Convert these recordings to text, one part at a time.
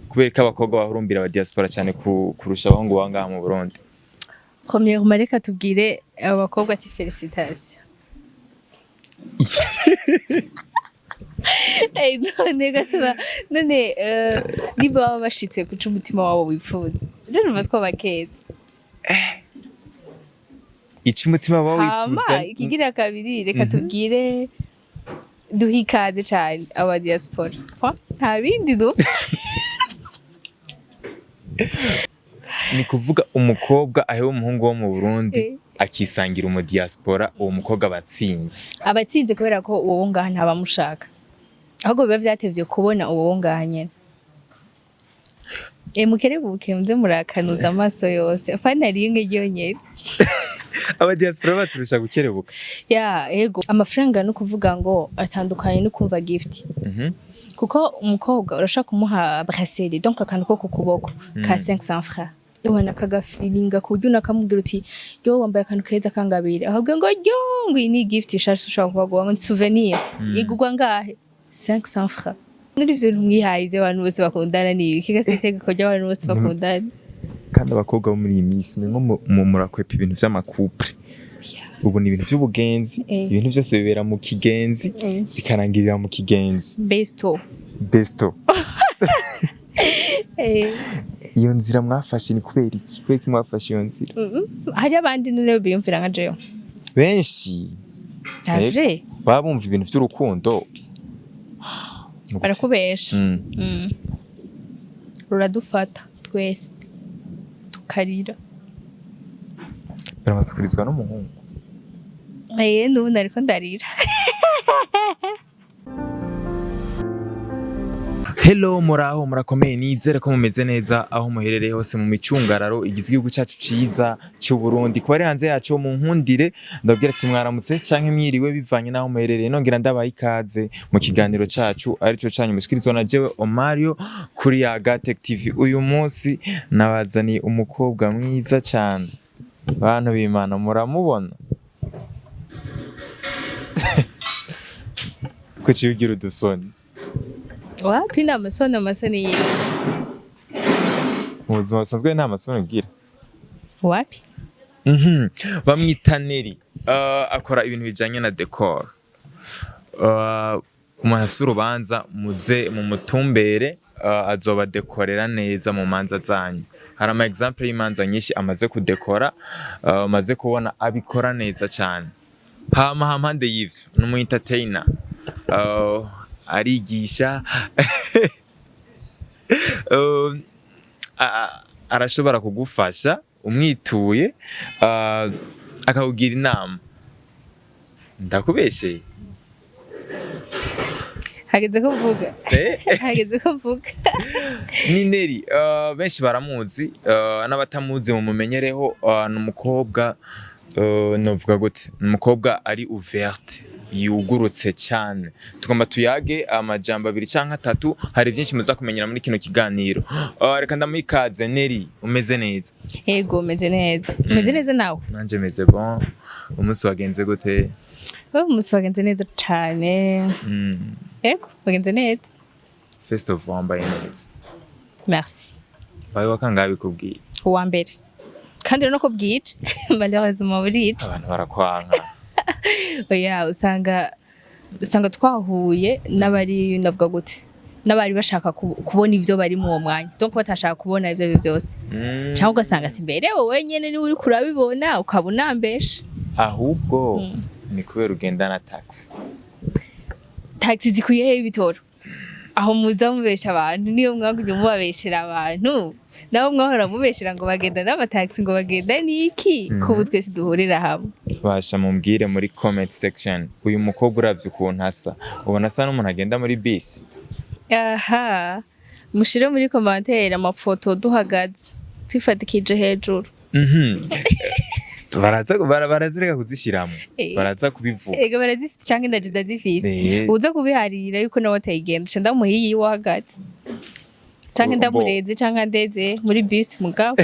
kubera ko abakobwa bahurumbira aba diaspora cyane kurusha abahungu bangaha mu Burundi? Premièrement reka tubwire abakobwa ati félicitations. None gatuma none niba baba bashitse kuca umutima wabo wifuza rero numva twabakeza umutima wabo wifuza. Ikigira kabiri reka tubwire duha ikaze cyane aba diaspora nta bindi ni kuvuga umukobwa ahewe umuhungu wo mu Burundi akisangira umu diaspora, uwo mukobwa abatsinze kubera ko uwo ngaha ntabamushaka, ahubwo biba vyatevye kubona uwo ngaha nyene. Mukerebuke muze murakanuza amaso yose afana ringe ryonyene. Aba diaspora baturusha gukerebuka. Ego amafaranga no kuvuga ngo atandukanye no kumva gift. Kuko umukobwa urashaka kumuha bracelet donc akantu ko kukuboko ka 500 francs. Ubona kagafilinga kujya nakamubwira uti yo wambaye akantu keza kangabiri ahubwo ngo yo ngo ni gift ishashe ushaka kuvuga ngo souvenir igugwa ngahe 500 francs. Nuri vyo ntumwihaye abantu bose bakundana nibi kigasiteka ko abantu bose bakundana kandi abakobwa bo muri iyi minsi mwe nko murakwepa ibintu vy'amakupre. Ubu ni ibintu vy'ubugenzi, ibintu byose bibera mu kigenzi bikarangirira mu kigenzi. BESTO. Iyo nzira mwafashe ni kubera iki? Kubera ko mwafashe iyo nzira? Hari abandi none biyumvira nka jewe. Benshi. Baba bumva ibintu vy'urukundo. Barakubesha. Ruradufata twese tukarira. Baramasukurizwa n'umuhungu. Nubu ariko ndarira. Hello muraho murakomeye nizere ko mumeze neza aho muherereye hose mu micungararo igize igihugu cyacu ciza cy'u Burundi. Kuba ari hanze yacu mu nkundire ndabwira ati mwaramutse canke mwiriwe bivanye naho muherereye, nongera ndabaha ikaze mu kiganiro cacu arico canyu mushikirizwa na jewe Omario kuri Yaga Tech TV. Uyu munsi nabazaniye umukobwa mwiza cyane, bantu b'Imana muramubona ko ciugira udusoni. Wapi na amasoni yiwe? Mu buzima busanzwe nta masoni ugira. Wapi? Bamwita Neri. Akora ibintu bijanye na decor. Umuntu afite urubanza muze mu mutumbere azoba dekorera neza mu manza zanyu. Hari ama example y'imanza nyinshi amaze kudekora, amaze kubona abikora neza cyane. Hampande y'ivyo ni umu entertainer. Arigisha arashobora kugufasha umwituye akakugira inama. Ndakubeshye hageze ko mvuga ni Neri. Benshi baramuzi n'abatamuzi mumumenyereho. N'umukobwa novuga gute, umukobwa ari ouverte yugurutse cyane. Tugomba tuyage amajambo 2 canke 3, hari byinshi muza kumenyera muri kino kiganiro. Reka ndamwikaze. Neri, umeze neza? Yego umeze neza. Umeze neza nawe? Nanje meze bon. Umunsi wagenze gute? Umunsi wagenze neza cyane. Yego wagenze neza. First of all wambaye neza. Merci. Bayo wakangaye bikubwiye? Uwa mbere. Kandi no kubwije malheureusement burije abantu barakwanka. Oya usanga twahuye n'abari navuga gute, n'abari bashaka kubona ivyo bari mu mwanya, donc batashaka kubona ivyo byose. Cyangwa ugasanga simbere wowe nyene ni uri kurabibona ukabona mbesha. Ahubwo ni kubera ugenda na taxi zikuyeho ibitoro. Aho muza mubesha abantu niyo mwagumye mubabeshera abantu, nabo mwahora mubeshera ngo bagenda n'amataxi ngo bagenda niki kubu twese duhurira hamwe. Basha mumbwire muri comment section uyu mukobwa uravye ukuntu asa, ubona asa n'umuntu agenda muri bisi? Mushire muri commentaire amafoto duhagaze twifatikije hejuru. Barazireka kuzishiramo, baraza kubivuga. Ego barazifite canke ndajida zifise. Uza kubiharira yuko nawe atayigenda cenda muhiyi wo hagati. Canke ndamureze canke ndeze muri bus mugabo.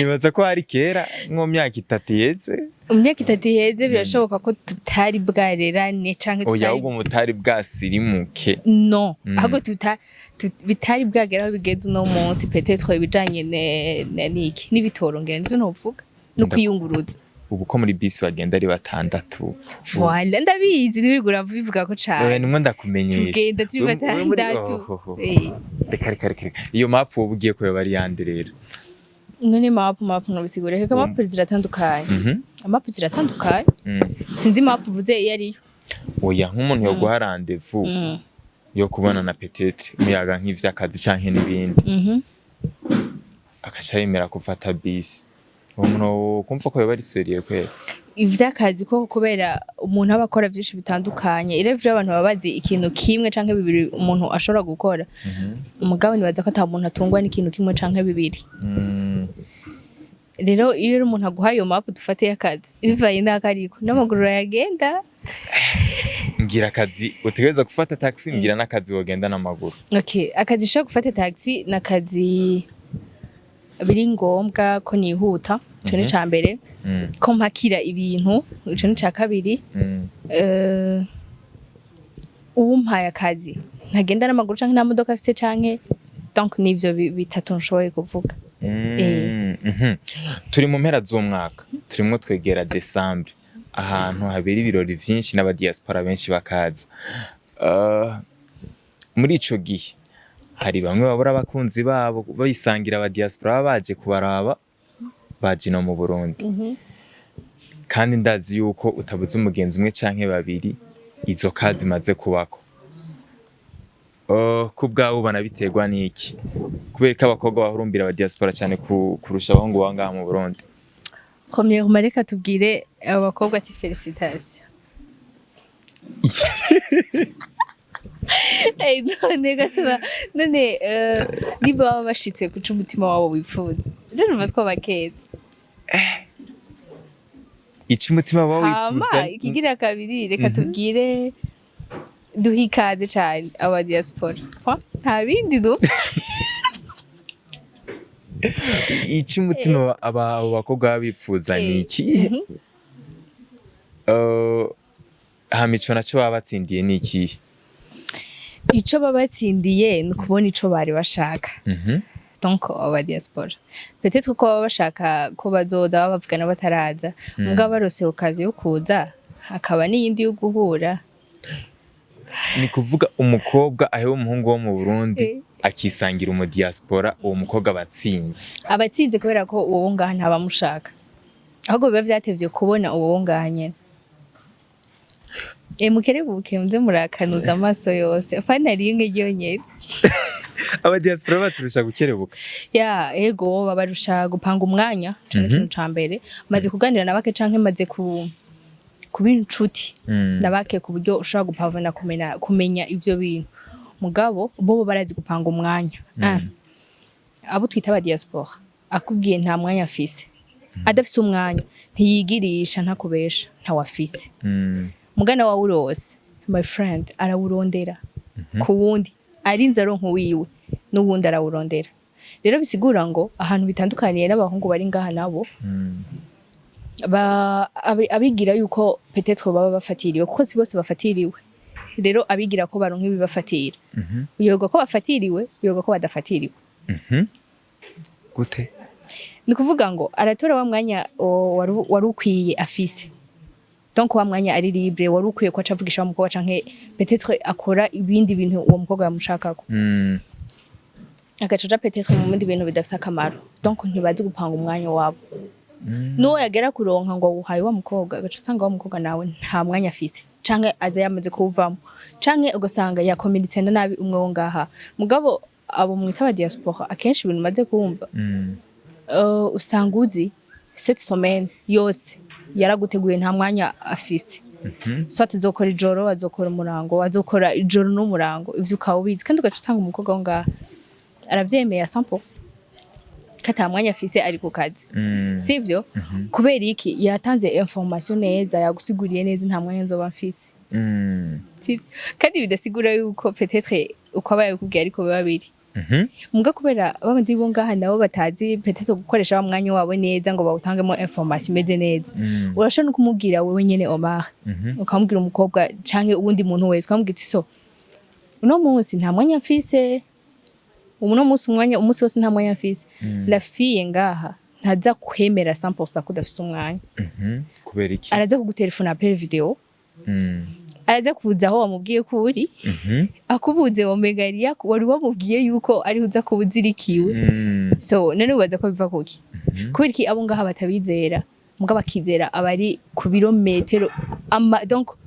nibaza ko hari kera nko myaka 3 yeze imyaka 3 iheze birashoboka ko tutari bwarerane canke oya tutari ahubwo mutari bwasirimuke no ahubwo bitari bwagera aho bigeze uno munsi peut-être ibijanye niki n'ibitoro ngene nivyo novuga no kwiyunguruza ubu ko muri bisi bagenda ari 6 voilà ndabizi nibigura bivuga ko cane nimwe ndakumenyesha tugenda turi 6 reka iyo map ubu ugiye ko bari yande rero none map no bisigure ko map ziratandukanye map ziratandukanye sinzi map uvuze iyo ari oya nk'umuntu yo guha rendez-vous yo kubona na peut-être muyaga nk'ivyakazi canke n'ibindi akaca yemera gufata bisi umuntu kumva ko bari seriye kwera ivyakazi ko kubera umuntu aba akora byinshi bitandukanye irevye abantu babazi ikintu kimwe canke bibiri umuntu ashobora gukora umugabo nibaza ko ata muntu atungwa n'ikintu kimwe canke bibiri rero iyo umuntu aguhaye iyo map dufate y'akazi bivaye n'akariko n'amaguru yagenda ngira akazi utegereza gufata taxi ngira n'akazi wogenda n'amaguru okay akazi shaka gufata taxi n'akazi biri ngombwa ko nihuta cyo ni cambere ko mpakira ibintu cyo ni ca kabiri umpaye akazi ntagenda n'amaguru canke nta modoka afise canke donc nivyo bitatu nshoboye kuvuga turi mu mpera z'umwaka turimo twegera December ahantu habera ibirori vyinshi n'aba diaspora benshi bakaza muri ico gihe hari bamwe babura abakunzi babo bayisangira aba diaspora baje kubaraba baje no mu Burundi kandi ndazi yuko utabuze umugenzi umwe canke babiri izo kazi maze kubako kubwawe ubana biterwa niki kubera ko abakobwa bahurumbira aba diaspora cyane kurusha abahungu bangaha mu Burundi premier mareka tubwire abakobwa ati félicitations none gatuma none niba baba bashitse kuca umutima wabo wifuza rero numva twabakeza ica umutima wabo wifuza ikigira kabiri reka tubwire duha ikaze cane aba diaspora nta bindi ica umutima aba bakobwa bifuza niki hamico naco baba batsindiye niki ico babatsindiye ni kubona ico bari bashaka donc aba diaspora peut-être ko baba bashaka ko bazoza babavugana bataraza mugabo barose okazi yo kuza akaba n'iyindi yo guhura ni kuvuga umukobwa ahewe umuhungu wo mu Burundi akisangira umu diaspora uwo mukobwa abatsinze kubera ko uwo ngaha ntabamushaka ahubwo biba vyatevye kubona uwo ngaha nyene mukerebuke muze murakanuza amaso yose fana ringe ryonyene aba diaspora baturusha gukerebuka ego babarusha gupanga umwanya cyo kintu cambere maze kuganira na bake canke maze kuba inshuti nabake ku buryo ushobora gupavana kumenya ivyo bintu mugabo bo barazi gupanga umwanya abo twita aba diaspora akubwiye nta mwanya afise adafise umwanya ntiyigirisha ntakubesha ntawafise mugana wa urose my friend arawurondera ku wundi arinze aronka wiwe n'uwundi arawurondera rero bisigura ngo ahantu bitandukaniye n'abahungu bari ngaha nabo abigira yuko peut-être baba bafatiriwe kuko si bose bafatiriwe rero abigira ko baronka ibibafatira uyoga ko bafatiriwe uyoga ko badafatiriwe gute ni kuvuga ngo aratora wa mwanya wari ukwiye afise donc wa mwanya ari libre wari ukwiye ko acavugisha umukobwa canke peut-être akora ibindi bintu uwo mukobwa yamushakako agacaja peut-être mu bindi bintu bidafise akamaro donc ntibazi gupanga umwanya wabo no yagera kuronka ngo uhaye wa mukobwa agaca usanga wa mukobwa nawe nta mwanya afise canke aza yamaze kuvamo canke ugasanga yakomeritse nabi umwe wo ngaha mugabo abo mwita aba diaspora akenshi ibintu maze kumva usanga uzi cette semaine yose yaraguteguye nta mwanya afise so atazokora ijoro azokora umurango azokora ijoro n'umurango ivyo ukaba ubizi kandi ugaca usanga umukobwa wo ngaha aravyemeye 100% kata mwanya afise ari ku kazi sivyo kubera iki yatanze information neza yagusiguriye neza nta mwanya nzoba mfise kandi bidasigura yuko peut-être uko abaye kubwiye ariko biba biri muga kubera babandi bo ngaha nabo batazi petezo gukoresha wa mwanya wabo neza ngo bawutangemo information imeze neza urashobora no kumubwira wewe nyene Omar ukamubwira umukobwa canke ubundi muntu wese ukamubwira ati so uno munsi nta mwanya mfise uno munsi umunsi wose nta mwanya mfise la fille ngaha ntaza kwemera 100% ko dafise umwanya kubera iki araza kugutelefona appel video araza kuza aho wamubwiye ko uri akubuze womegaria wari wamubwiye yuko ari uza kubuzirikiwe so none ubaza ko biva kuki kubera iki abo ngaha batabizera muga bakizera abari ku birometero donc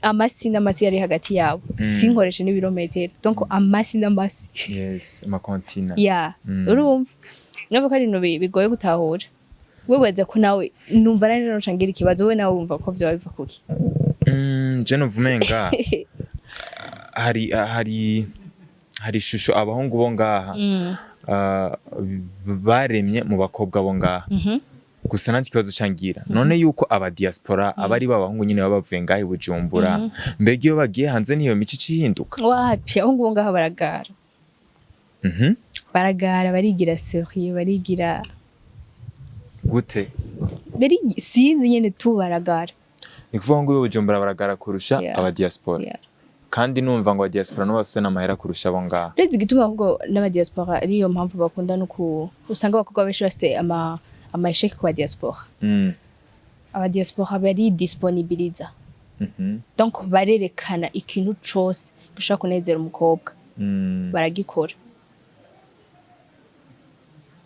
amasi n'amasi ari hagati yabo sinkoreshe n'ibirometero donc amasi n'amasi yes amakontina urumva nabo kari no bigoye gutahura webaza ko nawe numva nari no cangira ikibazo we nawe wumva ko byo biva kuki je novumenga hari ishusho abahungu bo ngaha baremye mu bakobwa bo ngaha gusa nta kibazo cangira none yuko aba diaspora abari babahungu nyine babavuye ngaha i Bujumbura mbega iyo bagiye hanze niyo mico cihinduka wapi abahungu bo ngaha baragara baragara barigira sérieux barigira gute sinzi nyene tu baragara ni kuvuga ngo Bujumbura baragara kurusha aba diaspora kandi numva ngo aba diaspora no bafise n'amahera kurusha abo ngaha rezi gituma ahubwo n'aba diaspora ariyo mpamvu bakunda no usanga abakobwa benshi bafise amasheke ku ba diaspora aba diaspora bari disponibiliza donc barerekana ikintu cose gishaka kunezera umukobwa baragikora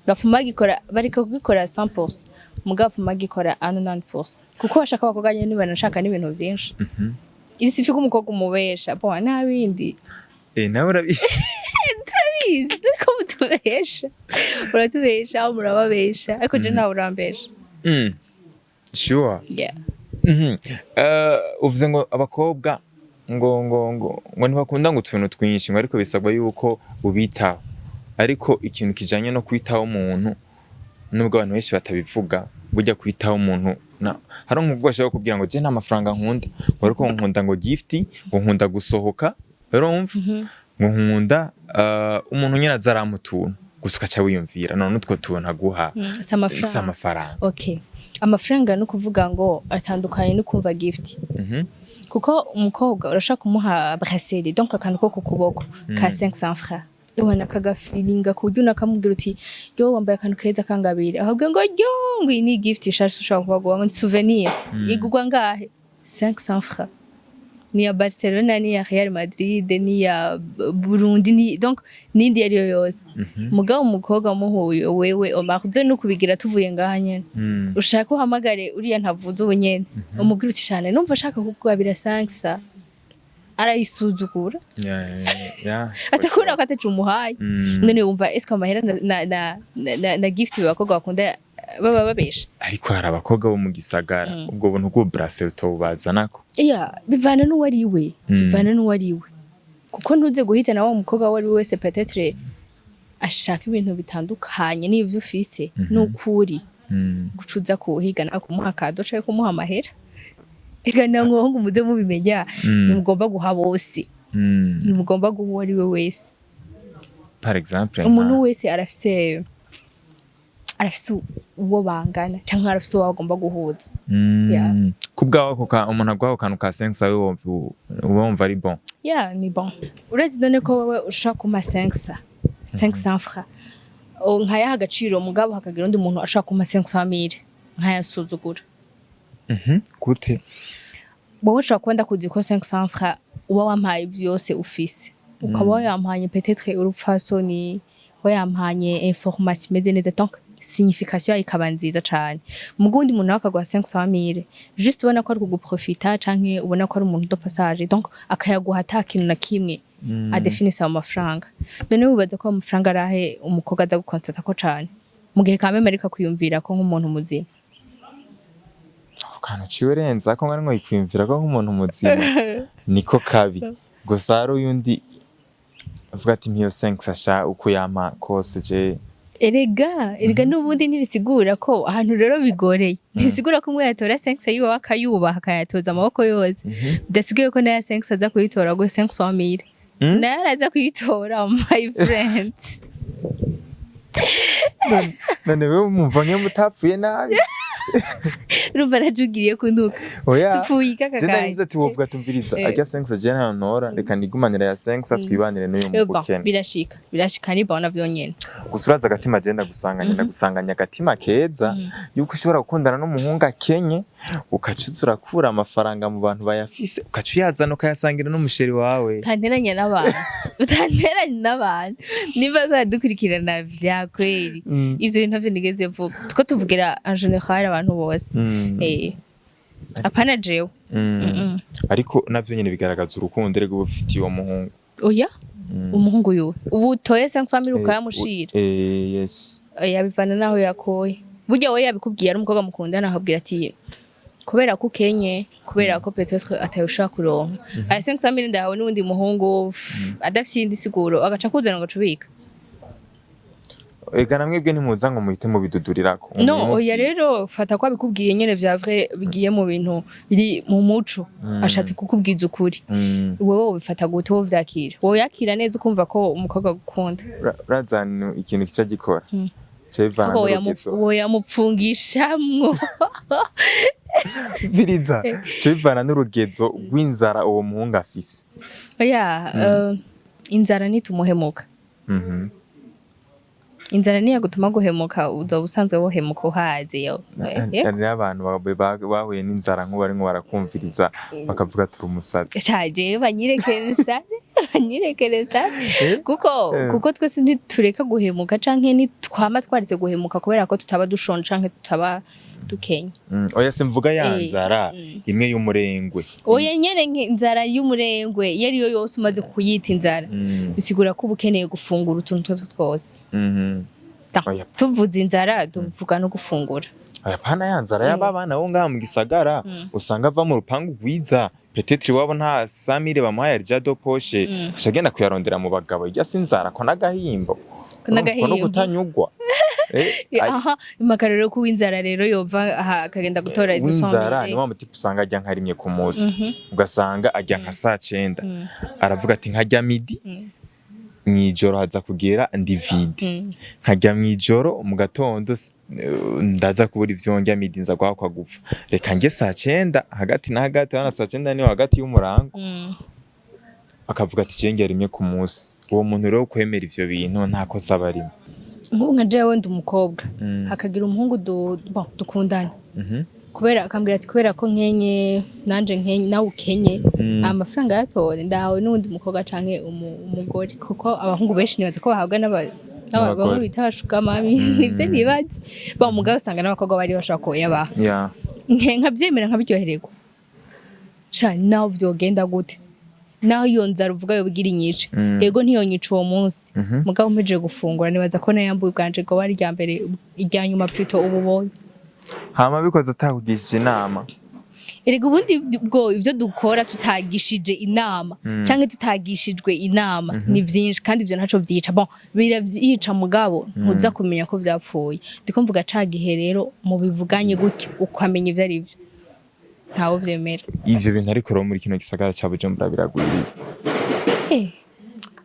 bafuma gikora bariko kugikora 100% mugafu magikora 90% kuko bashaka abakobwa nyene banashaka n'ibintu byinshi isi fiko umukobwa umubesha bo nabindi nawe urabizi ko mutubesha uratubesha murababesha ariko je nawe urambesha sure uvuze ngo abakobwa ngo ntibakunda ngo utuntu twinshi ngo ariko bisabwa yuko ubitaho ariko ikintu kijanye no kwitaho umuntu nubwo abantu benshi batabivuga burya kwitaho umuntu hari umugabo ashaka kubwira ngo je nta mafaranga nkunda ariko nkunda ngo gift ngo nkunda gusohoka urumva ngo nkunda umuntu nyine azaramutuntu gusuka cha wiyumvira none utwo tubona guha amafaranga okay amafaranga no kuvuga ngo atandukanye no kumva gift kuko umukobwa urashaka kumuha bracelet donc akantu ko kuboko ka 500 francs ubona kagafilinga kujya nakamubwira uti yo wambaye akantu keza kangabiri ahubwo ngo yo ngo ni gift ishashe ushaka kuguha ngo souvenir igugwa ngahe 500 francs ni ya Barcelona ni ya Real Madrid ni ya Burundi ni donc nindi yari yose mugabo umukobwa muhuye wewe omakuze no kubigira tuvuye ngaha nyene ushaka uhamagare uriya ntavuze ubunyene umubwira uti cyane numva ashaka kugwabira 500 arayisuzugura atakura akateje umuhaye none wumva eske amahera na gift bakobwa bakunda baba babesha ariko hari abakobwa bo mu gisagara ubwo buntu bwo bracelet ubazanako bivana n'uwariwe kuko ntuze guhita nawo umukobwa wari wese peut-être ashaka ibintu bitandukanye n'ivyo ufise n'ukuri gucuza kuhigana kumuha kado cyangwa kumuha amahera ega nango ngo muze mubimenya nimugomba guha bose nimugomba guha ari we wese par exemple umuntu wese arafise uwo bangana cyangwa arafise uwo agomba guhuza kubwaho umuntu agwaho kantu ka 500 wumva ari bon ni bon uretse done ko wewe ushaka kuma 500 francs nkaya agaciro mugabo hakagira undi muntu ashaka kuma 500,000 nkayasuzugura gute wowe ushaka kwenda kuziko 500 francs uba wampaye byose ufise ukaba wayampanye peut-être urupfasoni wayampanye information meze neza donc signification ikaba nziza cyane mugundi muntu akagwa 500,000 juste ubona ko ari kuguprofita canke ubona ko ari umuntu do passage donc akayaguha atakintu na kimwe adefinisa amafaranga none ubaza ko amafaranga arahe umukobwa aza gukonstate ko cyane mu gihe kame Amerika kuyumvira ko nk'umuntu muzima kantu ciwerenza ko ngari ngo ikwimvira ko nk'umuntu muzima niko kabi gusa hari uyundi avuga ati ntiyo 5 asha uko yama kose je erega n'ubundi ntibisigura ko ahantu rero bigoreye ntibisigura ko umwe yatora 5 yiwe akayubaha akayatoza amaboko yose bidasigaye ko na 5 aza kuyitora go 500,000 naraza kuyitora my friend. none wewe mumva ngiye mutapfuye nabi Rumva rajugiriye kunduka. oya Dupfuye je kakakaye. narinze ati wovuga tumviriza ajya 5 je nta ntora reka nigumanira ya 5 twibanire n'uyu mukene birashika ni bona vyonyene. gusa uraza agatima je ndagusanganya agatima keza yuko ushobora gukundana n'umuhungu akenye ukacuza urakura amafaranga mu bantu bayafise ukacu yazana ukayasangira n'umusheri wawe. Utanteranya n'abantu niba dukurikirana vya kweli ivyo bintu navyo nigeze vuga tuko tuvugira en general abantu bose apana jewe ariko navyo nyene bigaragaza urukundo rego bufitiye uwo muhungu. Oya umuhungu yuwe ubu toye 500 ukayamushira yes yabivana naho yakoye burya we yabikubwiye ari umukobwa mukundana akabwira ati kubera ko ukenye kubera ko peut-être atayushaka kuronka aya 500 ndahawe n'undi muhungu adafite indi siguro agaca kuzana ngo cubika. Ega namwebwe ntimuza ngo muhite mubidudurirako. No oya rero fata ko abikubwiye nyene vya vrai bigiye mu bintu biri mu muco ashatse kukubwiza ukuri wowe ubifata gute wo vyakira wowe yakira neza ukumva ko umukobwa gukunda razana ikintu kica gikora cevana n'urugezo wowe yamupfungishamwo biriza cevana n'urugezo rw'inzara uwo muhungu afise. Oya inzara nitumuhemuka inzara niya gutuma guhemuka uzoba usanzwe wohemuka uhaze yo. Ari abantu bahuye n'inzara nk'ubu barimo barakumviriza bakavuga turi umusazi caje banyirekereza kuko twese ntitureka guhemuka canke nitwama twaritse guhemuka kubera ko tutaba dushonje canke tutaba dukenya. Oya simvuga ya nzara imwe y'umurengwe. Oya nyene inzara y'umurengwe yariyo yose umaze kuyita inzara bisigura ko ubukeneye gufungura utuntu twose. Tuvuze inzara tuvuga no gufungura. Oya pana ya nzara y'abana bo ngaha mu gisagara usanga ava mu rupangu rwiza peut-être wabo nta 100,000 bamuhaye rya do poche ashagenda kuyarondera mu bagabo ijya sinzara ko nagahimbo no gutanyugwa. Aha imakarero ku winzara rero yova akagenda gutora izo sombe. Winzara ni wa mutipe usanga ajya nkarimye ku munsi ugasanga ajya nka saa 9 aravuga ati nkajya midi mwijoro haza kugera ndi vide nkajya mwijoro mu gatondo ndaza kubura ivyonjya midi nza gwakwa gupfa reka nge saa 9 hagati na hagati wana saa 9 ni hagati y'umurango akavuga ati je ngerimye ku munsi uwo muntu rero kwemera ivyo bintu nta kosa barimo. Nk'ubu nka jewe ndi umukobwa hakagira umuhungu dukundana kubera akambwira ati kubera ko nkenye nanje nkenye nawe ukenye amafaranga yatore ndahawe n'undi mukobwa canke umugore kuko abahungu benshi nibaza ko bahabwa n'abagore bitashuka mami nivyo nibaze ba mugabo usanga n'abakobwa bari bashaka ko yabaha nkavyemera nkabiryohererwa sha nawe vyogenda gute naho iyo nzara uvuga yo bigira inyinshi yego ntiyonyica uwo munsi mugabo mpejeje gufungura nibaza ko nayambuye bwanje ngo bari rya mbere irya nyuma plutôt ububonye hama bikoze atakugishije inama. Erega ubundi bwo ivyo dukora tutagishije inama canke tutagishijwe inama ni vyinshi kandi ivyo ntaco vyica bon biravyica mugabo ntuza kumenya ko vyapfuye ndiko mvuga cagihe rero mu bivuganye gutyo ukamenya ivyo ari byo ntawo vyemera ivyo bintu ariko ro muri kino gisagara ca Bujumbura biragwiriye.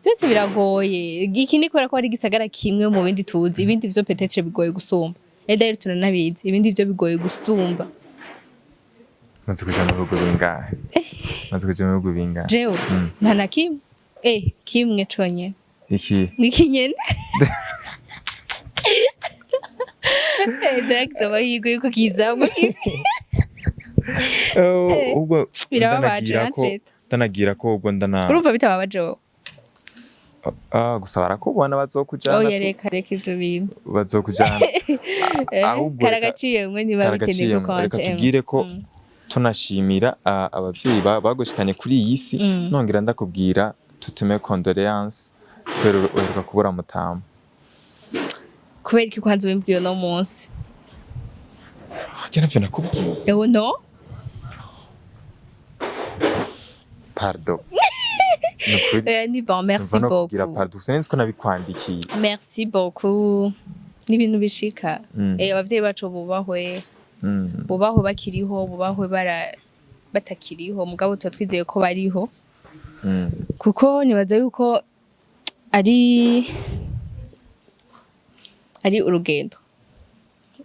Zese biragoye iki ni kubera ko ari gisagara kimwe mu bindi tuzi ibindi vyo peut-être bigoye gusumba d'ailleurs tunanabizi ibindi vyo bigoye gusumba. Maze kuja mu bihugu bingahe? Maze kuja mu bihugu bingahe? Jewe nta na kimwe kimwe conye iki nyene direct abahigo yuko kizamwe ubwo ndanagira ko ubwo ndana urumva bitababaje wowe gusa barakubona bazokujana. Oya reka ivyo bintu bazokujana ahubwo karagaciye mwe ntibabikeneye ko reka tubwire ko tunashimira abavyeyi bagushikanye kuri iyi si nongera ndakubwira tutume condoléances kubera uheruka kubura mutamu. Kubera iki kwanza wimbwiye no munsi navyo nakubwiye ewo no pardon ni bon merci beaucoup pardon sinzi ko nabikwandikiye merci beaucoup n'ibintu bishika abavyeyi bacu bubahwe bakiriho bubahwe batakiriho mugabo twizeye ko bariho kuko nibaza yuko ari urugendo,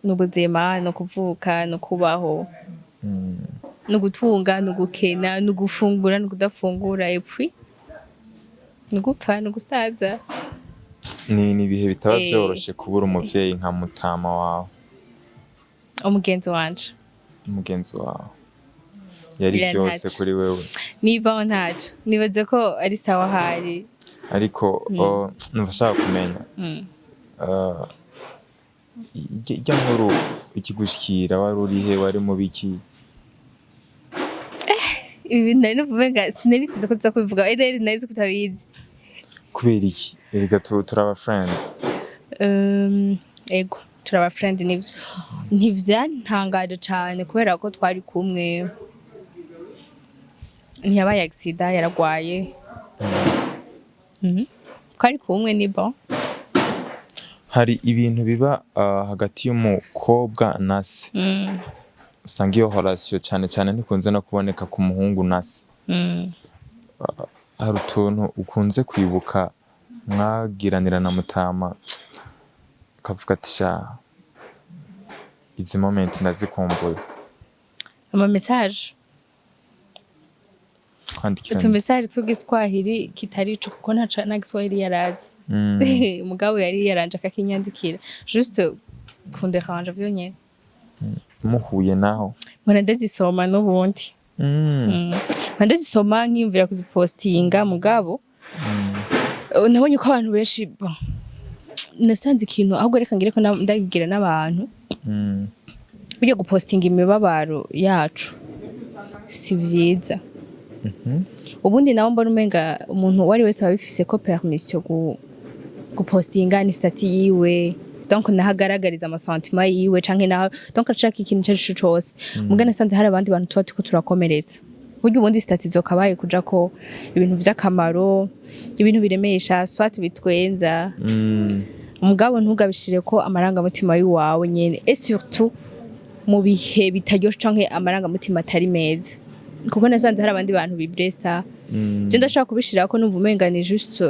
n'ubuzima, no kuvuka, no kubaho, no gutunga, no gukena, no gufungura, no kudafungura, epui no gupfa, no gusaza. Ni ibihe bitaba vyoroshe kubura umuvyeyi nka mutama wawe. Umugenzi wanje. Umugenzi wawe yari vyose kuri wewe. Niba ntaco nibaze ko ari sawa hari, ariko numva shaka kumenya ijya nkuru ikigushikira wari urihe, wari mu biki? Ibi nari nuvuga sinarikize ko tuza kubivuga, rero narize kutabizi. Kubera iki? Erega turaba friend. Ego turaba friend, ntivyantangaje cane kubera ko twari kumwe, ntiyabaye accident, yaragwaye. Twari kumwe nibo. Hari ibintu biba hagati y'umukobwa na se, usanga iyo relation cyane cyane ntikunze no kuboneka ku muhungu na se. Hari utuntu ukunze kwibuka mwagiranira na mutama ukavuga ati sha izi moment ndazikumbuye? Ama message, kwandikirana utu message tw'igiswahili kitari ico kuko nta giswahili yarazi. Mugabo yari yaranje akakinyandikira juste kunderanje vyonyene. Muhuye naho Mpora ndazisoma n'ubundi. Ndazisoma nkiyumvira kuzipostinga, mugabo nabonye ko abantu benshi nasanze ikintu ahubwo reka ngire ko ndabibwira n'abantu. Burya gupostinga imibabaro yacu si vyiza. Ubundi nawo mbona umenga umuntu wari wese abifise ko permission gupostinga ni stati yiwe, donc nahagaragariza amasentima yiwe canke naho donc ashaka ikintu cyacu cyose. Muga nasanze hari abandi bantu tuba tuko turakomeretsa. Burya ubundi stati zokabaye kuja ko ibintu vy'akamaro, ibintu biremesha, swat bitwenza. Umugabo ntugabishire ko amaranga mutima y'uwawe nyene, et surtout mu bihe bitaryoshe canke amaranga mutima atari meza. Kuko nasanze hari abandi bantu bibresa. Je ndashaka kubishira ko numva umenga ni juste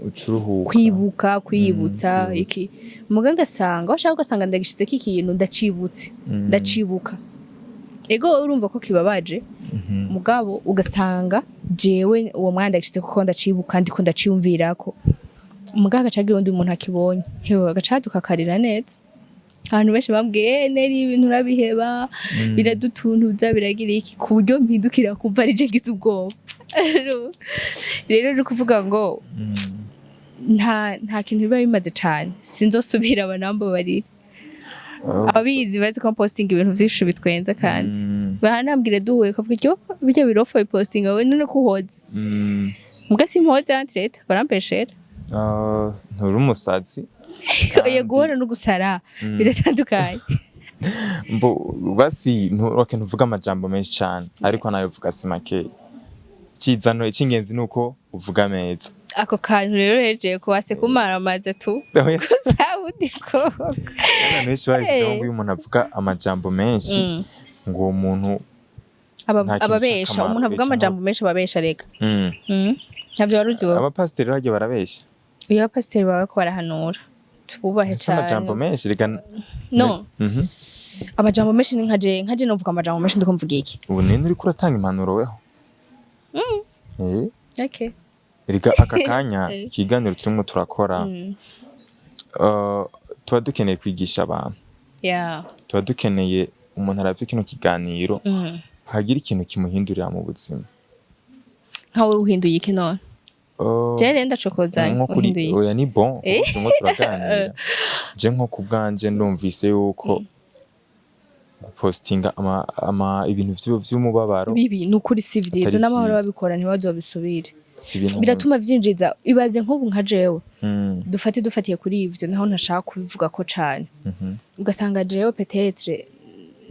ucuruhuka, kwibuka, kwibutsa iki. Muganga sanga washaka ugasanga ndagishize ikintu ndacibutse, ndacibuka. Ego urumva ko kibabaje. Mugabo ugasanga jewe uwo mwanda gishize kuko ndacibuka ndiko ndaciyumvirako. Muganga acagira undi umuntu akibonye, hewe agacaduka karira neza. Abantu benshi bambwiye neri ibintu urabiheba, biradutuntuza, biragira iki, ku buryo mpindukira kumva ari je ngize ubwoba. Rero uri kuvuga ngo nta kintu biba bimaze cane, sinzosubira abanambo bari ababizi bazi ko posting ibintu vyinshi bitwenza kandi bahanambwire duhuye kavuga icyo bijya birofa postinga we none kuhoza muga simpoza antrete barampeshera nturi umusazi oya guhora no gusara biratandukanye. Basi nturoke ntuvuga amajambo menshi cyane ariko nayo uvuga simake, kizano icingenzi nuko uvuga meza. Ako kantu rero reje ko wase kumara amaze tu kusabudiko menshi bazize ngo uyu muntu avuga amajambo menshi ngo umuntu ababesha, umuntu avuga amajambo menshi ababesha reka ntabyo warudiwe. Abapasiteri bagiye barabesha, iyo abapasiteri baba ko barahanura tububahe cyane. Amajambo menshi reka no amajambo menshi ni nkaje novuga amajambo menshi ndiko mvuga iki ubu nene uri kuratanga impanuro weho. Okay. Rika aka kanya ikiganiro turimo turakora tuba dukeneye kwigisha abantu. Tuba dukeneye umuntu aravye kino kiganiro hagira ikintu kimuhindurira mu buzima. Nkawe uhinduye iki none? Jere ndacokozanya uhinduye. Oya ni bon turimo turaganira. Je nko kubwanje ndumvise yuko gupostinga ibintu vy'umubabaro bibi nukuri si vyiza, n'amahoro babikora ntibazobisubire. Biratuma vyinjiza ibaze nk'ubu nka jewe dufatiye kuri ivyo naho ntashaka kubivuga ko cane. Ugasanga jewe peut-être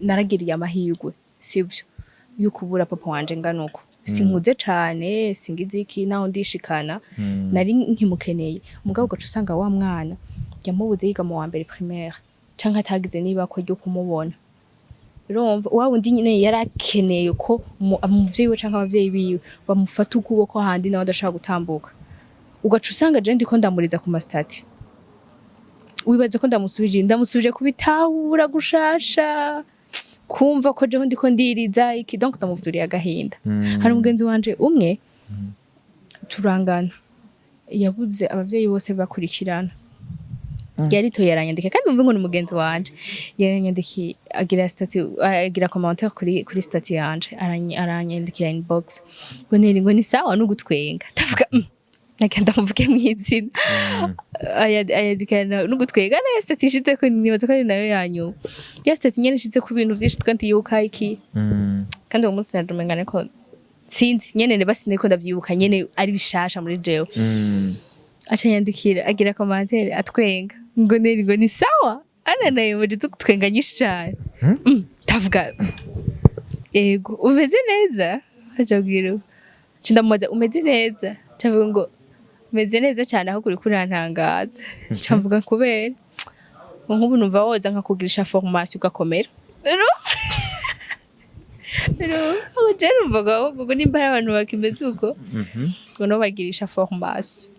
naragiriye amahirwe sivyo y'ukubura papa wanje nganuko sinkuze cane singize iki naho ndishikana nari nkimukeneye. Mugabo ugaca usanga wa mwana yamubuze yiga mu wa mbere primaire canke atagize niba ko ryo kumubona urumva wa wundi nyine yarakeneye ko umuvyeyi we canke abavyeyi biwe bamufata ukuboko handi nawe adashaka gutambuka ugaca usanga je ndiko ndamuriza ku mastati wibaze ko ndamusubije kubitahura gushasha kumva ko jewe ndiko ndiriza iki donc ndamuvuriye agahinda hari umugenzi wanje umwe turangana yabuze abavyeyi bose bakurikirana yarito yaranyandika kandi umve ngo ni mugenzi wanje yaranyandiki agira commentaire kuri statut yanje aranyandikira inbox ngo ni sawa no gutwenga ndavuga nakanda mvuge mwizina ayandikana no gutwenga na statut ishitse ko nibaza ko ari nayo yanyu ya statut nyene ishitse ku bintu vyinshi twanti yuka iki kandi uwo munsi nadumengane ko sinzi nyene basi niko ndavyibuka nyene ari bishasha muri jewe aca yandikira agira commentaire atwenga ngo ni sawa ana nayo muje twenga nyinshi cyane tavuga ego umeze neza ajagira cindamubaza umeze neza tavuga ngo umeze neza cyane aho kuri kurantangaza camvuga kubera nk'ubu numva woza nkakugirisha formation ugakomera aho je numvaga ngo nimba abantu bakimeze uko ngo no bagirisha formation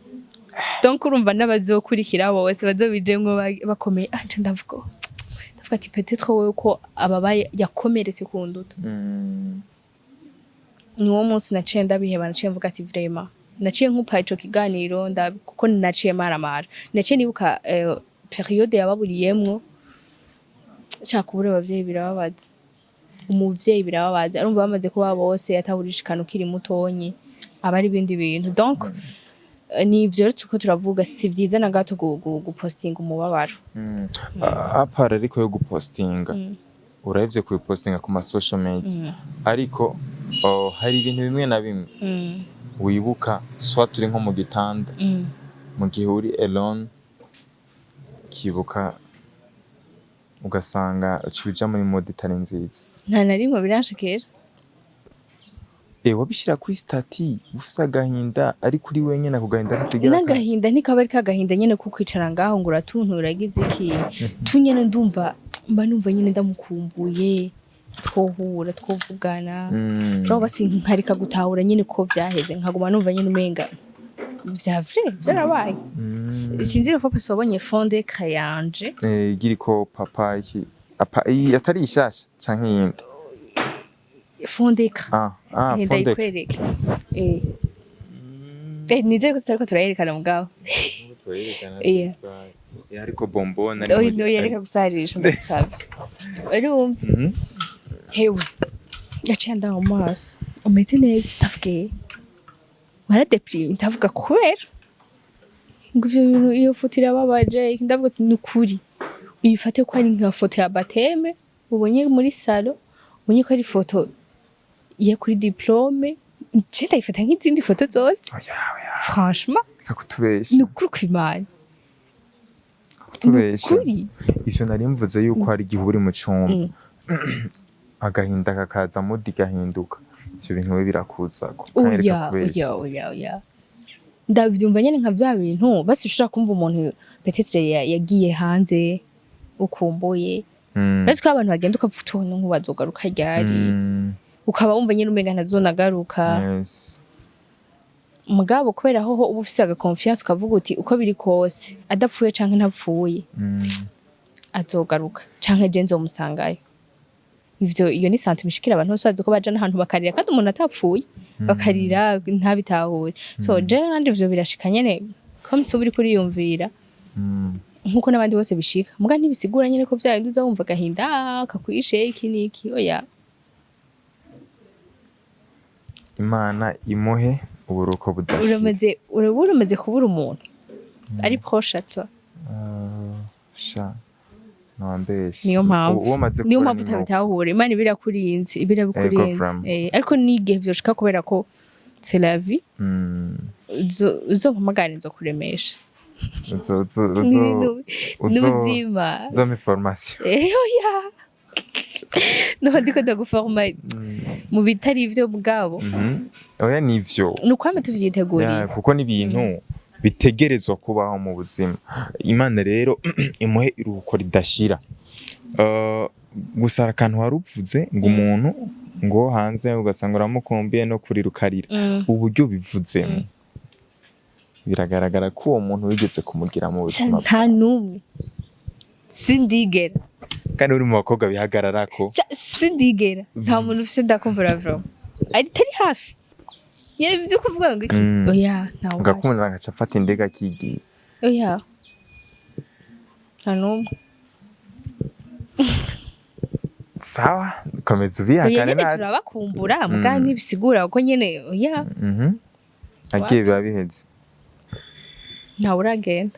donc urumva n'abazokurikira bose bazobijemwe bakomeye anje ndavuga ati peut-être wowe ko ababaye yakomeretse ku nduto niwo munsi naciye ndabiheba naciye mvuga ati vraiment naciye nkupa ico kiganiro kuko naciye maramara naciye nibuka periode yababuriyemwo cakubura abavyeyi birababaza umuvyeyi birababaza arumva bamaze kuba bose yataburishikana ukiri mutonyi abari bindi bintu donc ni ivyo tuko turavuga si vyiza na gato gupostinga umubabaro apara ariko yo gupostinga urahevye kuyipostinga ku ma social media ariko hari ibintu bimwe na bimwe wibuka soit turi nko mu gitanda mu gihe uri alone kibuka ugasanga ucuja muri mode itari nziza nta na rimwe biranshikira wabishira kuri stati ufise agahinda ari kuri wenyene ako gahinda kategera n'agahinda ntikaba ari kagahinda nyene ko kwicara ngaho ngo uratuntura uragize iki tunyene ndumva mba numva nyene ndamukumbuye twohura twovugana jo basi nkarika gutahura nyene ko vyaheze nkaguma numva nyene umenga vya vrai vyarabaye sinzi ko papa sobonye fond d'écran yanje igiriko papa iki atari ishasha canke yindi fond d'écran fond d'écran nizere ko tutariko turayerekana mugabo ariko bombona no yereka gusarisha ndasabye urumva hewe yaciye ndaho maso umeze neza tavuge waradeprime ndavuga kubera ngo ivyo bintu iyo foto irababaje ndavuga ni ukuri uyifate ko ari nka foto ya bateme ubonye muri salo ubonye ko ari foto ya kuri diplome je ndayifata nk'izindi foto zose franchement kakutubesha ni ukuri kw'Imana kakutubesha ivyo nari mvuze yuko hari igihe uri mu cumba agahinda kakaza mudi gahinduka ivyo bintu we birakuzako oya ndavyumva nyene nka vya bintu basi ushobora kumva umuntu peut-être yagiye hanze ukumbuye ariko abantu bagenda ukavuga utuntu nk'ubazogaruka ryari ukaba wumva nyene umenga ntazonagaruka mugabo kubera aho uba ufise aga confiance ukavuga uti uko biri kose adapfuye canke ntapfuye azogaruka canke je nzomusangayo ivyo iyo ni sentiment ishikira abantu bose bazi ko baja n'ahantu bakarira kandi umuntu atapfuye bakarira ntabitahure so je nandi ivyo birashika nyene comme so biri kuriyumvira nkuko n'abandi bose bishika muga ntibisigura nyene ko vya bintu uzawumva gahinda kakwishe iki niki oya Imana imuhe uburuko budashira uramaze kubura umuntu ari proche à toi sha Nambeshe. Niyo mpamvu utabitahura Imana ibirakurinze ariko n'igihe vyoshika kubera ko c'est la vie uzompamagara nzokuremesha n'ubuzima zome formation oya no ndiko ndaguforma mu bitari ivyo bwabo oya nivyo nukwame tuvyiteguriye kuko ni ibintu bitegerezwa kubaho mu buzima. Imana rero imuhe iruhuko ridashira. gusa akantu waruvuze ngo umuntu ngo hanze ugasanga uramukumbiye no kurira ukarira uburyo bivuzemo biragaragara ko uwo muntu wigeze kumugira mu buzima nta numwe sindigera kandi uri mu bakobwa bihagararako sindigera nta muntu ufite ndakumvira vuba tari hafi yari byo kuvuga ngo iki oya ntawe ugakunda agaca afata indege akigiye oya nta numwe sawa komeza ubihakane naje turabakumbura muga ntibisigura ko nyene oya agiye biba biheze ntawe uragenda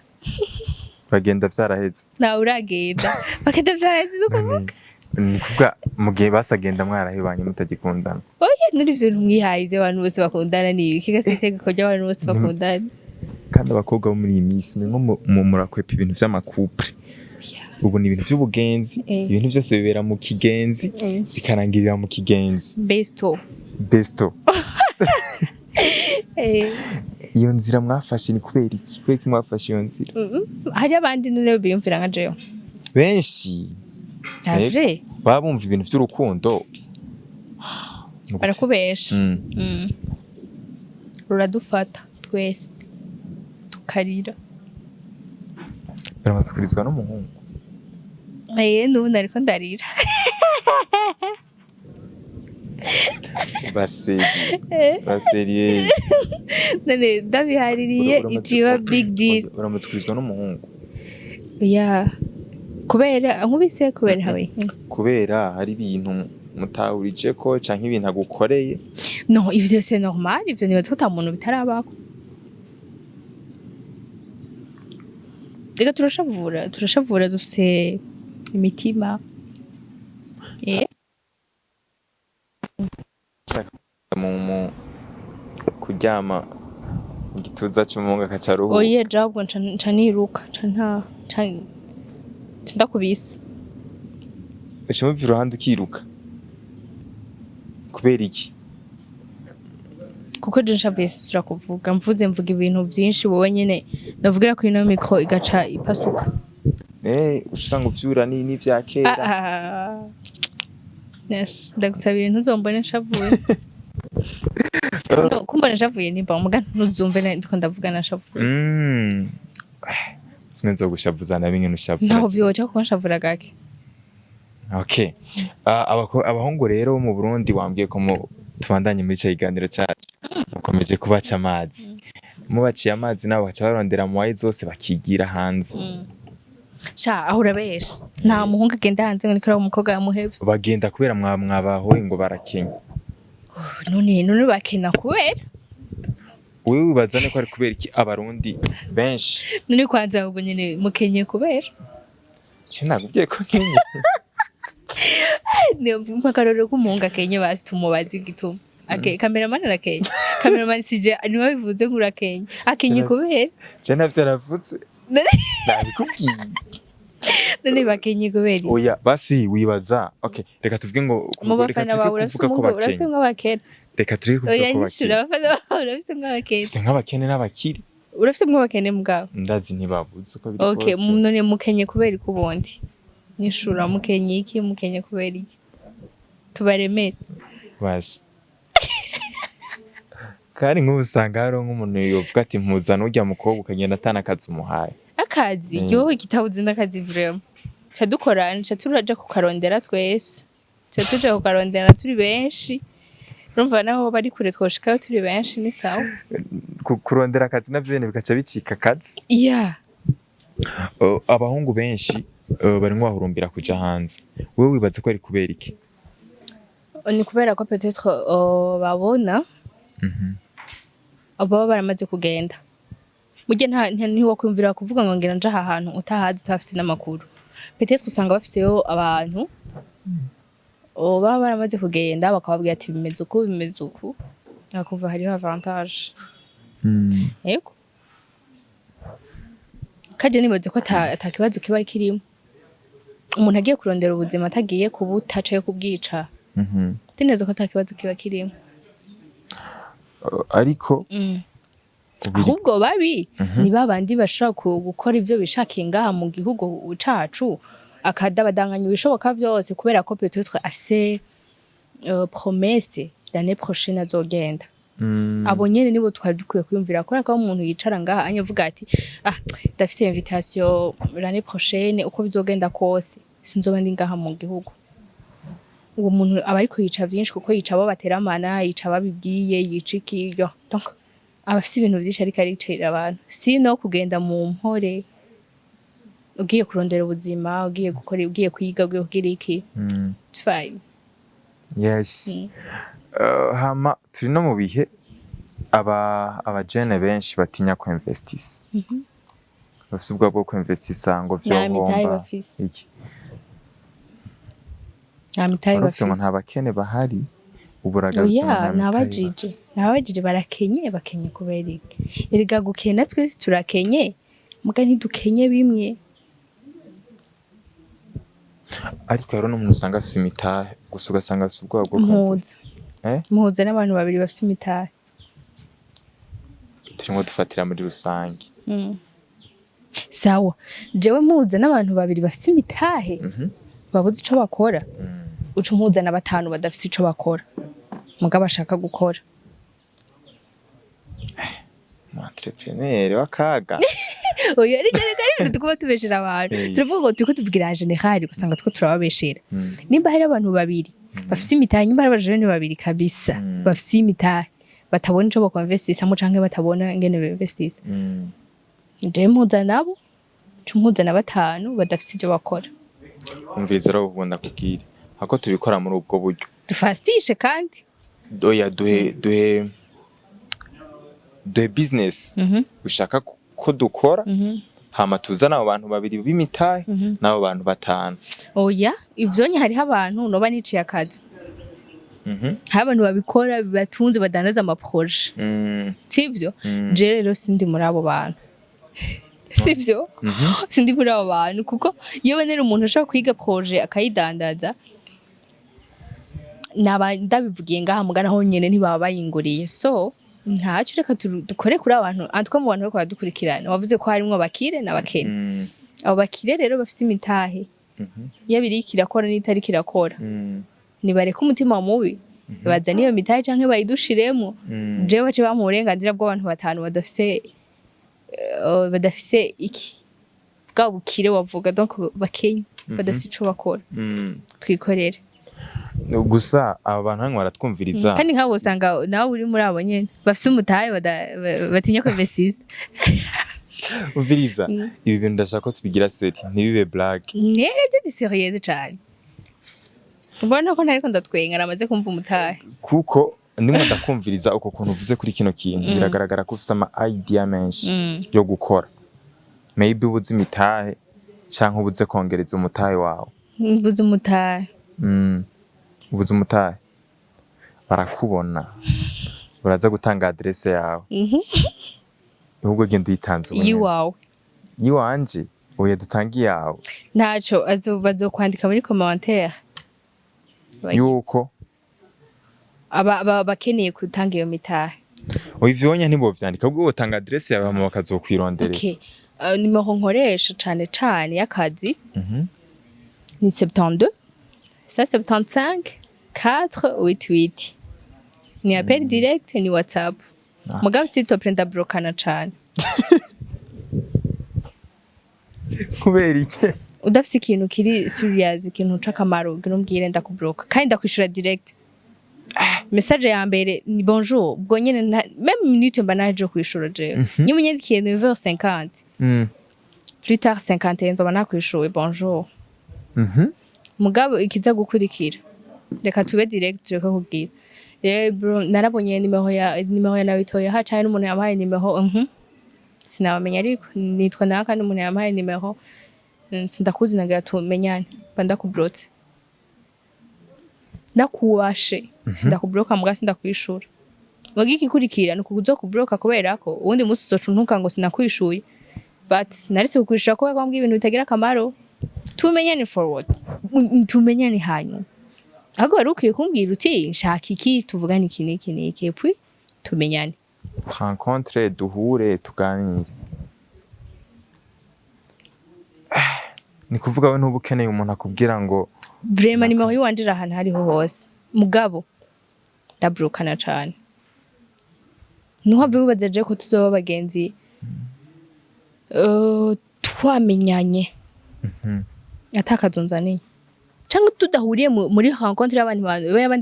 bagenda vyaraheze ntawe uragenda bagenda vyaraheze nukuvuga ni kuvuga mu gihe basagenda mwarahebanye mutagikundana oya nuri vyo ntumwihaye ivyo abantu bose bakundana ni iki gasi itegeko ry'abantu bose bakundana kandi abakobwa bo muri iyi minsi mwe nko murakwepa ibintu vy'amakupure ubu ni ibintu vy'ubugenzi ibintu vyose bibera mu kigenzi bikarangirira mu kigenzi besto iyo nzira mwafashe ni kubera iki kubera mwafashe iyo nzira hari abandi none biyumvira nka jewe benshi babumva ibintu vy'urukundo barakubesha ruradufata twese tukarira baramaze kurizwa n'umuhungu n'ubundi ariko ndarira baseriye none ndabihaririye iciba big deal baramaze kurizwa n'umuhungu kubera nkubise kubera hawe kubera hari ibintu mutahurije ko canke ibintu agukoreye no ivyo c'est normal ivyo nibaza ko ata muntu bitarabako reka turashavura dufise imitima mu kuryama igituza c'umuhungu akacaruhu oye jabwo nca niruka nca ndakubise ucumva iruhande ukiruka kubera iki kuko je nshavuye sura kuvuga mvuze mvuga ibintu vyinshi wowe nyene ndavugira ko ino micro igaca ipasuka usanga uvyura ni vya kera ndagusaba ibintu uzombone nshavuye no kumbona nshavuye nimba umuga ntuzumve ndiko ndavuga nashavuye simenzo gushavuza na bimwe nushavura naho vyoca kuko nshavura gake okay abahungu rero mu Burundi wambwiye ko tubandanye muri kiganiro cyacu mukomeje kubaca amazi mubaciye amazi nabo baca barondera mu wayi zose bakigira hanze sha aho urabesha nta muhungu agenda hanze ngo nikora umukobwa yamuhevye bagenda kubera mwabahoye ngo barakenya none bakena kubera wewe wibazane ko ari kubera iki abarundi benshi none kwanza ubwo nyene mukenye kubera sinagubye ko kenye ni mpakaroro k'umuhungu akenye basi tumubaza igituma cameraman arakenya cameraman sije niwe bivuze ngo urakenye akenye kubera je navyo navuze nabikubwiye none bakenye kubera oya basi wibaza okay reka tuvuge ngo reka tuvuge ko bakenya reka tureke kuvuga ko bakenya urafise nk'abakene ufise nk'abakene n'abakiri urafise nk'abakene mugabo ndazi ntibabuze uko biri kose okay none mukenye kubera ko ubundi nishura mukenye iki mukenye kubera iki tubaremere basi kandi nk'ubusanga haro nk'umuntu yovuga ati mpuzana urya mukobwa ukagenda atanakazi umuhaye akazi yowe kitabuze n'akazi vraiment cha dukorana cha turaja kukarondera twese cha tuja kukarondera turi benshi urumva naho bari kure twoshikayo turi benshi ni sawa kurondera akazi navyo bikaca bicika akazi abahungu benshi barimwo bahurumbira kuja hanze wewe wibaza ko ari kubera iki ni kubera ko peut-être babona abo baramaze kugenda mujye ntiwo kwumvira kuvuga ngo ngira nje aha hantu utahazi utafise n'amakuru peut-être usanga bafiseyo abantu baba baramaze kugenda bakababwira ati bimeze uku nakumva hariho avantage yego kaje nibaze ko atakibazo kiba kirimo umuntu agiye kurondera ubuzima atagiye kubutaca yo kubwica tineza ko atakibazo kiba kirimo ariko ahubwo babi ni babandi bashaka gukora ivyo bishakiye ngaha mu gihugu cacu akadabadanganya ibishoboka vyose kubera ko peut-être afise promesse l'année prochaine azogenda. Abo nyene nibo twari dukwiye kwiyumvira kubera ko umuntu yicara ngaha anyavuga ati ndafise invitation l'année prochaine uko bizogenda kose sinzoba ndi ngaha mu gihugu. Uwo muntu aba ariko yica vyinshi kuko yica abo bateramana, yica babibwiye, yica ikiyo. Donc abafise ibintu vyinshi ariko aricira abantu. Sino kugenda mu mpore ugiye kurondera ubuzima, ugiye gukora, ugiye kwiga, ugiye kugira iki. It's fine. Yes. Hama turi no mu bihe abajene benshi batinya ko investisa. Bafise ubwo bwo kwinvestisa ngo vyohomba. Iki? Namitaye bafise. Ngo nta bakene bahari. Uburagarutse nabajije barakenye kubera iki. Erega gukena twese turakenye. Muga ntidukenye bimwe. Ariko rero n'umuntu usanga afise imitahe gusa ugasanga afise ubwoba bwo kwinvestisa. Muhuza n'abantu babiri bafise imitahe. Turimo dufatira muri rusange. Sawa. Jewe muhuza n'abantu babiri bafise imitahe. Babuze ico bakora. Uca umuhuza na batanu badafise ico bakora. Muga bashaka gukora. Entrepreneur wakaga. Oya ariko ibintu tukuba tubeshera abantu. Turavuga ngo turiko tuvugira generali gusanga two turababeshera. Nimba hari abantu babiri bafise imitahe, nimba hari abajene babiri kabisa bafise imitahe batabona ico bakonvestisa mu canke batabona ingene beinvestisa. Je muhuza nabo, cumuhuza na batanu badafise ivyo bakora. Umviriza rero ubunda kubwira. Hako tubikora muri ubwo buryo. Dufastishe kandi. Oya duhe business. Ushaka ko dukora. Hama tuzana abo bantu babiri b'imitahe n'abo bantu batanu. Oya ivyo nye hariho abantu noba niciye akazi. Hari abantu babikora batunze badandaza amaproje. Sivyo? Je rero sindi muri abo bantu. Sivyo? Sindi muri abo bantu kuko iyo benera umuntu ashaka kwiga proje akayidandaza ndabivugiye ngaha mugana ho nyene ntibaba bayinguriye. So ntaco reka dukore kuri abantu antwa mu bantu bariko badukurikirana. Wavuze ko harimwo abakire n'abakene. Abo bakire rero bafise imitahe. Yabiri kirakora n'itari kirakora. Nibareka umutima mubi. Bazana iyo mitahe canke bayidushiremo. Jewe bace bamu uburenganzira bw'abantu batanu badafise iki bwa bukire wavuga donc bakenye badafise ico bakora. Twikorere. Gusa aba bantu hano baratwumviriza. Kandi nkabo usanga nawe uri muri abo nyene bafise umutahe batinya ko investisa. Umviriza ibi bintu ndashaka ko tubigira seri ntibibe blague. Nege ndi sérieuse cyane. Mbona ko ntariko ndatwenga namaze kumva umutahe. Kuko ndimo ndakumviriza uko kuntu uvuze kuri kino kintu biragaragara ko ufise ama idea menshi yo gukora. Maybe ubuze imitahe canke ubuze kongereza umutahe wawe. Ubuze umutahe. Ubuze umutahe. Barakubona. Uraza gutanga adresse yawe. Ubwo genda uyitanze ubone. Yiwawe. Yiwanje oya dutangiye yawe. Ntaco bazokwandika muri commentaire. Yuko bakeneye gutanga iyo mitahe. Ivyonya ntibo vyandika ubwo utanga adresse yawe hama bakazokwirondera. Okay. Nimero nkoresha cane y'akazi. Ni 72 175 488. Ni appel direct ni WhatsApp. Mugabo sito prenda brokana cane. Kubera iki? Udafise ikintu kiri serious, ikintu c'akamaro girumbwire ndakubroka kandi ndakwishura direct. Message ya mbere ni bonjour, ubwo nyene même minute mba naje kwishura jewe. Ni munyandikiye 9h50. Plus tard 51 nzoba nakwishuwe bonjour. Mugabo ikiza gukurikira. Reka tube direct reka kubwira. Bro narabonye nimero ya nawitoye ha cyane n'umuntu yampaye nimero sinabamenya ariko nitwa naka n'umuntu yampaye nimero sindakuzi nagira tumenyane bandakubrotse ndakuwashe sindakubroka muga sindakwishura mugi kikurikira nuko uzokubroka kubera ko ubundi musi uzocuntuka ngo sinakwishuye but narise kukwishura ko kwambwa ibintu bitagira akamaro tumenyane forward tumenyane hanyuma ahubwo wari ukwiye kumbwira uti nshaka iki tuvugane iki n'iki puis tumenyane rencontre duhure tuganire ni kuvuga we ntuba ukeneye umuntu akubwira ngo vraiment nimero yiwanje ahantu hariho hose mugabo ndabrukana cane niho bibaza je ko tuzoba bagenzi twamenyanye atakazonzaniye canke tudahuriye muri rencontre y'abandi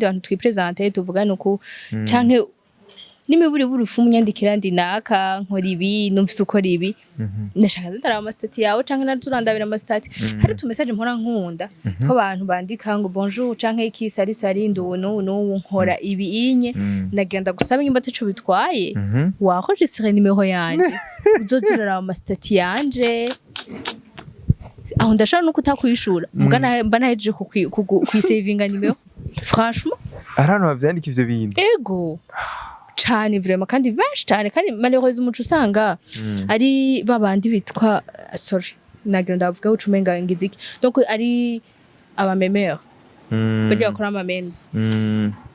bantu twipresenter tuvugana uko canke nimiburi burufu munyandikira ndi naka nkora ibi numvise uko ribi ndashaka ndara amastati yawe canke nazurandabira amastati hari tu message mpora nkunda ko abantu bandika ngo bonjour canke iki sari nduno nkora ibi inye nagenda gusaba nyimba taco bitwaye wakoresheje nimero yanje uzozurara amastati yanje aho ndashaka no kutakwishura mugana mba naheje kwisavinga nimero franchement arano bavyandika ivyo bintu ego cane vraiment kandi benshi cane kandi malheureusement umuco usanga ari babandi bitwa sorry nagira ndavuga ucumenga ngiziki donc ari aba memer bajya bakora ama memes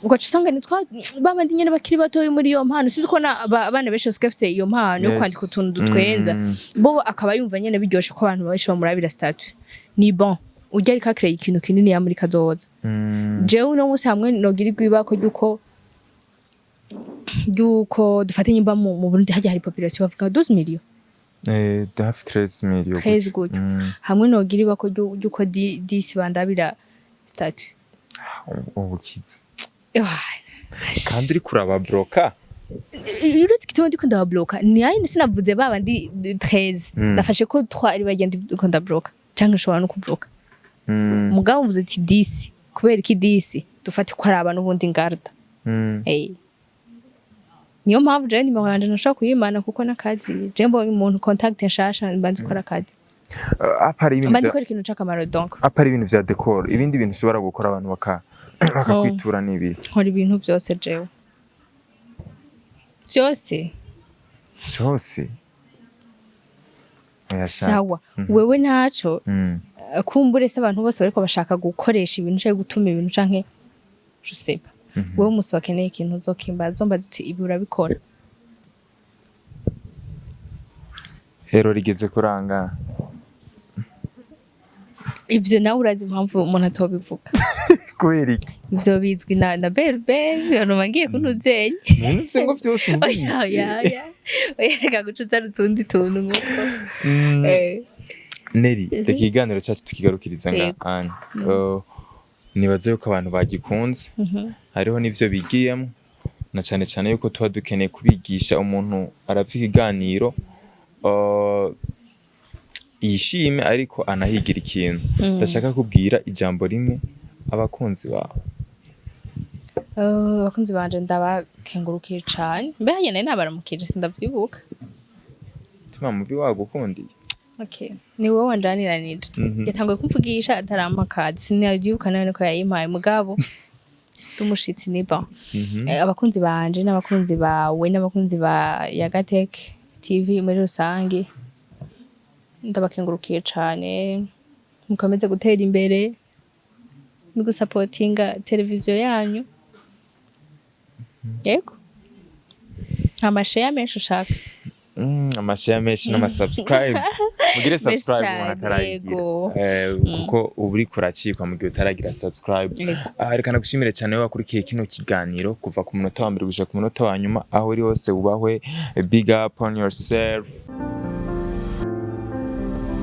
uko usanga nitwa babandi nyene bakiri bato muri iyo mpano sinzi ko abana benshi skefse iyo mpano yo kwandika utuntu dutwenza bo akaba yumva nyene biryoshe ko abantu benshi bamurabira statut ni bon ujya ariko akire ikintu kinini ya muri kazoza jewe no musi hamwe nogirirwa ibako yuko dufatanye imba mu Burundi hajya hari population bavuga 12 millions dafi 13 millions 13 gutyo hamwe nogira ibako yuko 10 bandabira statut ubukizi kandi uri kuraba broka uretse kito ndi kunda bloka ni ari sinavuze babandi 13 nafashe ko 3 ari bagenda kunda bloka cyangwa shobora no kubloka mugabo uvuze ati 10 kubera iki 10 dufate ko araba n'ubundi ngarda niyo mpamvu je nimero yanje nashaka kuyimana kuko nakazi je mbonye umuntu contact nshasha mbanzi gukora akazi apari ibintu mbanzi gukora ikintu c'akamaro donc apari ibintu vya decor ibindi bintu ushobora gukora abantu bakakwitura nibi nkora ibintu vyose jewe vyose sawa wewe naco kumbure se abantu bose bariko bashaka gukoresha ibintu cyo gutuma ibintu canke je sais pas wewe muso wakeneye ikintu uzokimba zomba ziti ibi urabikora hero rigeze kuranga ivyo nawe urazi impamvu umuntu atobivuga kubera iki ivyo bizwi na berbe anomangiye kuntuzenye nse ngo vyose mubizi reka gucuza rutundi tuntu nkuko Neri ikiganiro cyacu tukigarukiriza ngahani nibaze yuko abantu bagikunze hariho n'ivyo bigiyemo na cyane cyane yuko tuba dukeneye kubigisha umuntu arapfa ikiganiro yishime ariko anahigira ikintu ndashaka kubwira ijambo rimwe abakunzi bawe abakunzi banje ndabakengurukiye cyane mbe nyene nabaramukije sindavyibuka tuma mubi wagukundiye okay ni wowe wanjaniranije yatanguye kumvugisha atarampakazi sinavyibuka nawe ko yayimpaye mugabo situmushitsi nibo abakunzi banje n'abakunzi bawe n'abakunzi ba Yaga TV muri rusange ndabakengurukiye cyane mukomeze gutera imbere no gusupportinga televiziyo yanyu yego amashare menshi ushaka amashare menshi n'amasubscribe mugire subscribe muhataragira kuko uburi kuracikwa mu gihe utaragira subscribe reka nagushimire cyane wakurikiye kino kiganiro kuva ku munota wa mbere gushika ku munota wa nyuma aho uri hose ubahwe big up on yourself